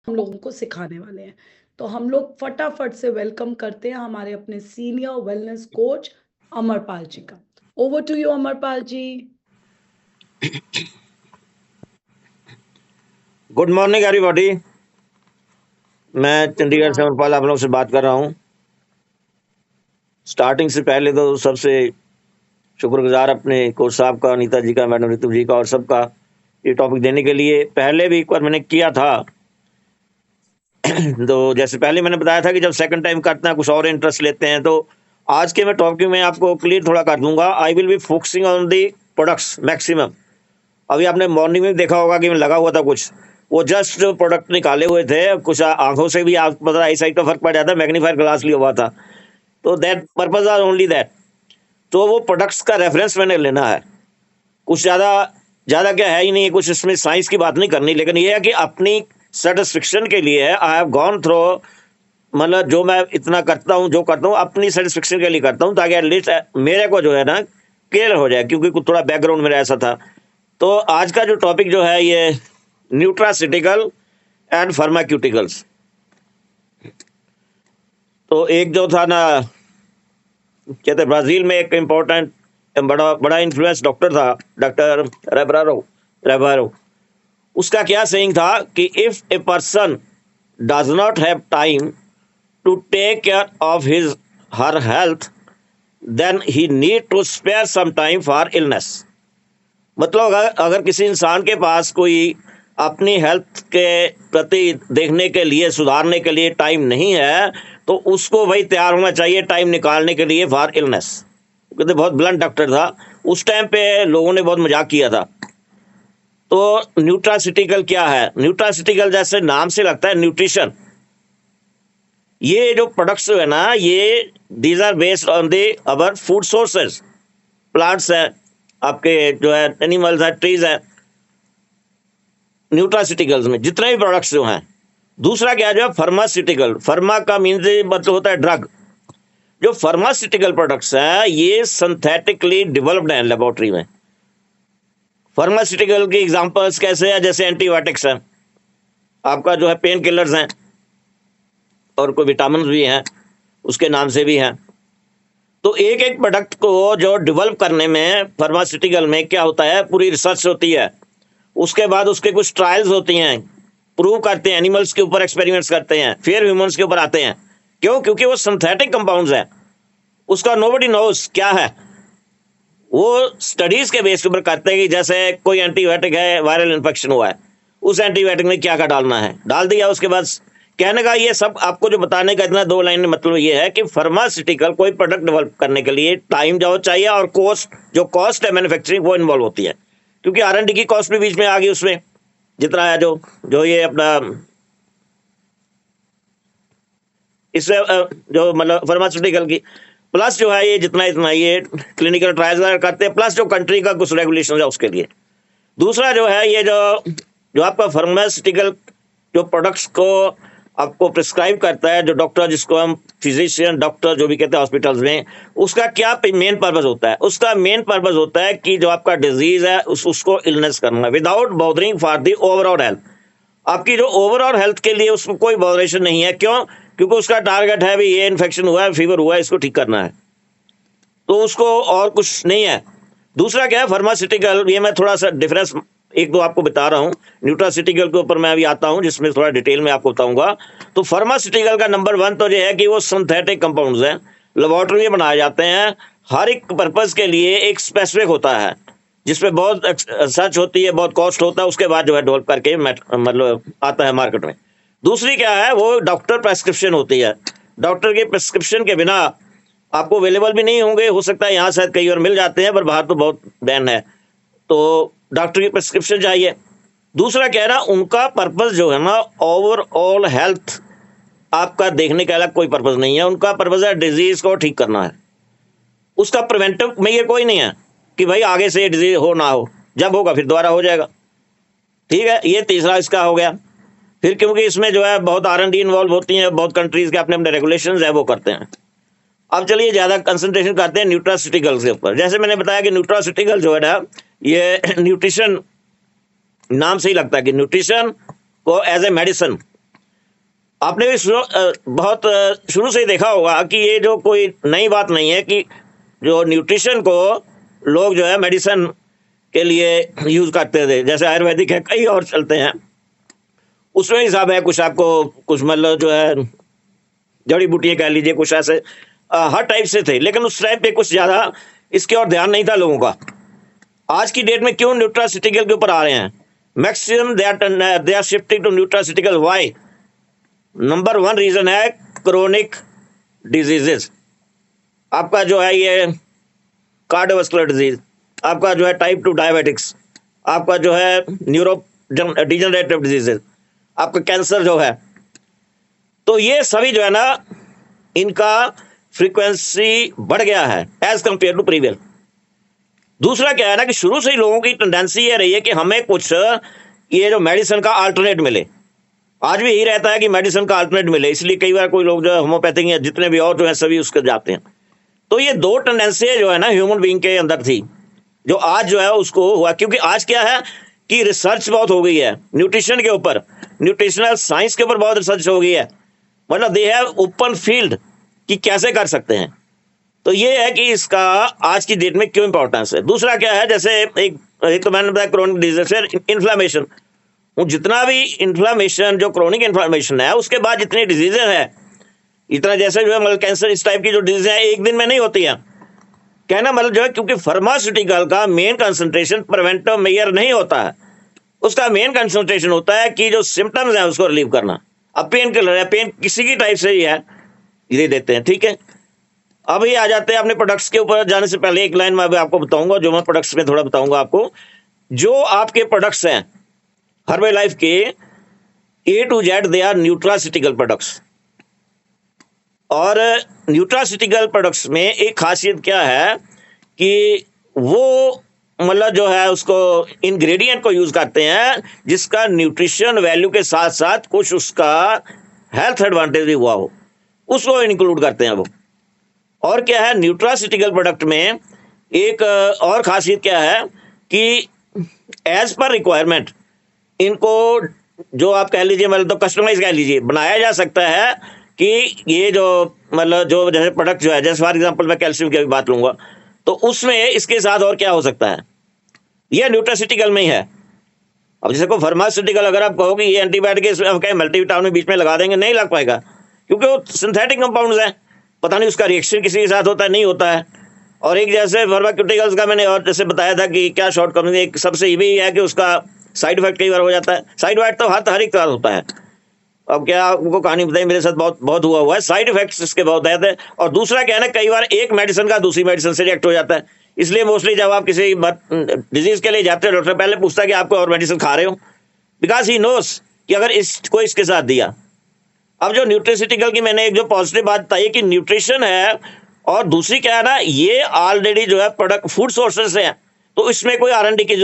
हम लोगों को सिखाने वाले हैं। तो हम लोग फटाफट से वेलकम करते हैं हमारे अपने senior wellness coach Amarpal ji का। Over to you Amarpal ji. Good morning everybody. मैं चंडीगढ़ से अमरपाल आप लोगों से बात कर रहा हूँ। स्टार्टिंग से पहले तो सबसे शुक्रगुजार अपने कोच साहब का, अनीता जी का, मैडम ऋतु जी का और सबका ये टॉपिक देने के लिए। पहले भी एक बार मैंने किया था तो जैसे पहले मैंने बताया था कि जब सेकंड टाइम करते हैं कुछ और इंटरेस्ट लेते हैं, तो आज के मैं टॉपिक में आपको क्लियर थोड़ा कर दूंगा। I will be focusing on the products maximum. अभी आपने मॉर्निंग में देखा होगा कि मैं लगा हुआ था कुछ, वो जस्ट प्रोडक्ट निकाले हुए थे। कुछ आंखों से भी आप पता आई साइड का फर्क पड़ जाता है, मैग्नीफायर ग्लास लिया हुआ था। तो that purpose are only that. तो वो प्रोडक्ट्स का रेफरेंस मैंने लेना है। कुछ ज़्यादा ज़्यादा क्या है ही नहीं, कुछ इसमें साइंस की बात नहीं करनी, लेकिन ये है कि अपनी सेटिस्फिक्शन के लिए आई हैव गॉन थ्रू। मतलब जो मैं इतना करता हूँ, जो करता हूँ अपनी सेटिस्फिक्शन के लिए करता हूँ, ताकि एटलीस्ट मेरे को जो है ना क्लियर हो जाए, क्योंकि कुछ थोड़ा बैकग्राउंड मेरा ऐसा था। तो आज का जो टॉपिक जो है ये न्यूट्रासिटिकल एंड फार्माक्यूटिकल्स। तो एक जो था ना, कहते ब्राजील में एक इम्पोर्टेंट बड़ा बड़ा इन्फ्लुएंस डॉक्टर था, डॉक्टर रेबारो। उसका क्या सेइंग था कि if a person does not have time to take care of his her health, then he need to spare some time for illness. मतलब अगर किसी इंसान के पास कोई अपनी हेल्थ के प्रति देखने के लिए, सुधारने के लिए टाइम नहीं है, तो उसको भाई तैयार होना चाहिए टाइम निकालने के लिए फॉर इलनेस। क्योंकि बहुत ब्लंट डॉक्टर था उस टाइम पे, लोगों ने बहुत मजाक किया था। तो न्यूट्रासिटिकल क्या है? न्यूट्रासिटिकल जैसे नाम से लगता है न्यूट्रिशन। ये जो प्रोडक्ट्स है ना, ये these are based on the our food sources. Plants है आपके, जो है एनिमल्स है, ट्रीज है, न्यूट्रासिटिकल्स में जितने भी प्रोडक्ट्स जो हैं। दूसरा क्या जो है फार्मास्यूटिकल। फार्मा का मीन्स मतलब होता है ड्रग। जो फार्मास्यूटिकल प्रोडक्ट्स हैं ये सिंथेटिकली डेवलप्ड हैं लेबोरेटरी में। फार्मास्यूटिकल की एग्जांपल्स कैसे हैं? जैसे एंटीबायोटिक्स हैं, आपका जो है पेन किलर्स हैं, और कोई विटामिन भी हैं, उसके नाम से भी हैं। तो एक एक प्रोडक्ट को जो डेवलप करने में फार्मास्यूटिकल में क्या होता है, पूरी रिसर्च होती है। उसके बाद उसके कुछ ट्रायल्स होती हैं, प्रूव करते हैं, एनिमल्स के ऊपर एक्सपेरिमेंट्स करते हैं, फिर ह्यूमंस के ऊपर आते हैं। क्यों? क्योंकि वो सिंथेटिक कंपाउंड्स हैं, उसका नोबडी नोस क्या है। वो स्टडीज के बेस के ऊपर करते हैं कि जैसे कोई एंटीबायोटिक है, वायरल इन्फेक्शन हुआ है, उस एंटीबायोटिक में क्या क्या डालना है, डाल दिया। उसके बाद कहने का ये सब आपको जो बताने का इतना दो लाइन में मतलब ये है कि फार्मास्यूटिकल कोई प्रोडक्ट डेवलप करने के लिए टाइम जो चाहिए, और कॉस्ट, जो कॉस्ट है मैन्युफैक्चरिंग, वो इन्वॉल्व होती है। क्योंकि R&D की कॉस्ट भी बीच में आ गई उसमें, जितना है जो जो ये अपना इससे जो मतलब फार्मास्यूटिकल की, प्लस जो है ये जितना इतना ये क्लिनिकल ट्रायल्स करते हैं, प्लस जो कंट्री का कुछ रेगुलेशन है उसके लिए। दूसरा जो है ये जो जो आपका फार्मास्यूटिकल जो प्रोडक्ट्स को आपको प्रिस्क्राइब करता है, जो डॉक्टर, जिसको हम फिजिशियन डॉक्टर जो भी कहते हैं हॉस्पिटल्स में, उसका क्या मेन पर्पज होता है? उसका मेन पर्पज होता है कि जो आपका डिजीज है उसको इलनेस करना without bothering for the overall health. आपकी जो ओवरऑल हेल्थ के लिए उसको कोई बॉदरेशन नहीं है। क्यों? क्योंकि उसका टारगेट है भी ये इन्फेक्शन हुआ है, फीवर हुआ है, इसको ठीक करना है, तो उसको और कुछ नहीं है। दूसरा क्या है फार्मास्यूटिकल, ये मैं थोड़ा सा डिफरेंस एक दो आपको बता रहा हूँ। न्यूट्रासिटिकल के ऊपर मैं अभी आता हूँ, जिसमें थोड़ा डिटेल में आपको बताऊंगा। तो फार्मास्यूटिकल का नंबर 1 तो ये है कि वो सिंथेटिक कंपाउंड्स हैं, लेबोरेटरी में बनाए जाते हैं। हर एक पर्पज के लिए एक स्पेसिफिक होता है, जिसमें बहुत सर्च होती है, बहुत कॉस्ट होता है, उसके बाद जो है डेवलप करके मतलब आता है मार्केट में। दूसरी क्या है, वो डॉक्टर प्रेस्क्रिप्शन होती है। डॉक्टर के प्रेस्क्रिप्शन के बिना आपको अवेलेबल भी नहीं होंगे, हो सकता है यहाँ शायद कई और मिल जाते हैं, पर बाहर तो बहुत बैन है। तो डॉक्टर की प्रेस्क्रिप्शन चाहिए। दूसरा क्या है ना, उनका पर्पस जो है ना ओवरऑल हेल्थ आपका देखने का अलग कोई पर्पस नहीं है। उनका पर्पस है डिजीज को ठीक करना है। उसका प्रिवेंटिव में ये कोई नहीं है कि भाई आगे से डिजीज हो ना हो, जब होगा फिर दोबारा हो जाएगा। ठीक है, ये तीसरा इसका हो गया। फिर क्योंकि इसमें जो है बहुत R&D इन्वॉल्व होती है, बहुत कंट्रीज के अपने अपने रेगुलेशंस है, वो करते हैं। अब चलिए ज्यादा कंसंट्रेशन करते हैं न्यूट्रासिटिकल के ऊपर। जैसे मैंने बताया कि न्यूट्रासिटिकल जो है ना, ये न्यूट्रिशन नाम से ही लगता है कि न्यूट्रिशन को एज ए मेडिसिन आपने भी बहुत शुरू से ही देखा होगा कि ये जो कोई नई बात नहीं है कि जो न्यूट्रिशन को लोग जो है मेडिसिन के लिए यूज करते थे, जैसे आयुर्वेदिक है, कई और चलते हैं, उसमें हिसाब है कुछ आपको, कुछ मतलब जो है जड़ी बूटियां कह लीजिए, कुछ ऐसे हर टाइप से थे, लेकिन उस टाइप पे कुछ ज्यादा इसके और ध्यान नहीं था लोगों का। आज की डेट में क्यों न्यूट्रासिटिकल के ऊपर आ रहे हैं? Maximum they are shifting to nutraceutical. Why? Number 1 reason है क्रोनिक डिजीजेस। आपका जो है ये कार्डियोवास्कुलर डिजीज, आपका जो है टाइप 2 डायबिटिक्स, आपका जो है न्यूरो डिजेनरेटिव डिजीजेस, आपका कैंसर जो है, तो ये सभी जो है ना, इनका फ्रीक्वेंसी बढ़ गया है एज कंपेयर टू प्रीवियस। दूसरा क्या है ना कि शुरू से ही लोगों की टेंडेंसी ये रही है कि हमें कुछ ये जो मेडिसिन का अल्टरनेट मिले। आज भी यही रहता है कि मेडिसिन का अल्टरनेट मिले, इसलिए कई बार कोई लोग जो है होम्योपैथिक या जितने भी और जो है सभी उसके जाते हैं। तो ये दो टेंडेंसी जो है ना ह्यूमन बीइंग के अंदर थी, जो आज जो है उसको हुआ, क्योंकि आज क्या है कि रिसर्च बहुत हो गई है न्यूट्रिशन के ऊपर, न्यूट्रिशनल साइंस के ऊपर बहुत रिसर्च हो गई है, मतलब दे हैव ओपन फील्ड कि कैसे कर सकते हैं। तो ये है कि इसका आज की डेट में क्यों इंपॉर्टेंस है। दूसरा क्या है, जैसे एक तो मैंने बताया क्रोनिक डिजीज, इन्फ्लामेशन, जितना भी इन्फ्लामेशन जो क्रोनिक इन्फ्लामेशन है, उसके बाद जितनी डिजीजेज है, इतना जैसे जो है मतलब कैंसर इस टाइप की जो डिजीज है एक दिन में नहीं होती है, कहना मतलब जो है, क्योंकि फार्मास्यूटिकल का मेन कंसंट्रेशन प्रिवेंटिव मेजर नहीं होता है, उसका मेन कंसंट्रेशन होता है कि जो सिम्टम्स है उसको रिलीव करना। अब पेन किलर है, पेन किसी की टाइप से ही है, ये देते हैं, ठीक है। अभी आ जाते हैं अपने प्रोडक्ट्स के ऊपर जाने से पहले एक लाइन मैं अभी आपको बताऊंगा, जो मैं प्रोडक्ट्स में थोड़ा बताऊंगा आपको। जो आपके प्रोडक्ट्स हैं हर्बल लाइफ के A to Z, they are nutraceutical products. और न्यूट्रासिटिकल प्रोडक्ट्स में एक खासियत क्या है कि वो मतलब जो है उसको इंग्रेडिएंट को यूज करते हैं जिसका न्यूट्रिशन वैल्यू के साथ साथ कुछ उसका हेल्थ एडवांटेज भी हुआ हो, उसको इंक्लूड करते हैं वो। और क्या है न्यूट्रासिटिकल प्रोडक्ट में एक और खासियत क्या है कि एज पर रिक्वायरमेंट इनको जो आप कह लीजिए मतलब तो कस्टमाइज कह लीजिए, बनाया जा सकता है कि ये जो मतलब जो जैसे प्रोडक्ट जो है, जैसे फॉर एग्जांपल मैं कैल्शियम की बात लूंगा, तो उसमें इसके साथ और क्या हो सकता है, ये न्यूट्रासिटिकल में ही है। अब जैसे को फार्मास्यूटिकल अगर आप कहोगे ये एंटीबायोटिक मल्टीविटामिन बीच में लगा देंगे, नहीं लग पाएगा, क्योंकि वो सिंथेटिक कंपाउंड्स हैं, पता नहीं उसका रिएक्शन किसी के साथ होता है नहीं होता है। और एक जैसे फार्मास्यूटिकल्स का मैंने और जैसे बताया था कि क्या शॉर्टकमिंग, एक सबसे ये भी है कि उसका साइड इफेक्ट कई बार हो जाता है। साइड इफेक्ट तो हर एक तरह होता है। अब क्या आपको कहानी बताई, मेरे साथ बहुत बहुत हुआ है, साइड इफेक्ट्स इसके बहुत है। और दूसरा क्या है ना, कई बार एक मेडिसिन का दूसरी मेडिसिन से रिएक्ट हो जाता है, इसलिए मोस्टली जब आप किसी डिजीज के लिए जाते हो, डॉक्टर पहले पूछता है कि आपको और मेडिसिन खा रहे हो, बिकॉज ही नोस कि अगर इसको इसके साथ दिया। अब जो न्यूट्रिसिटिकल की मैंने एक जो पॉजिटिव बात बताई कि न्यूट्रिशन है, और दूसरी क्या है ना, ये ऑलरेडी जो है प्रोडक्ट फूड सोर्सेस है, तो इसमें कोई R&D की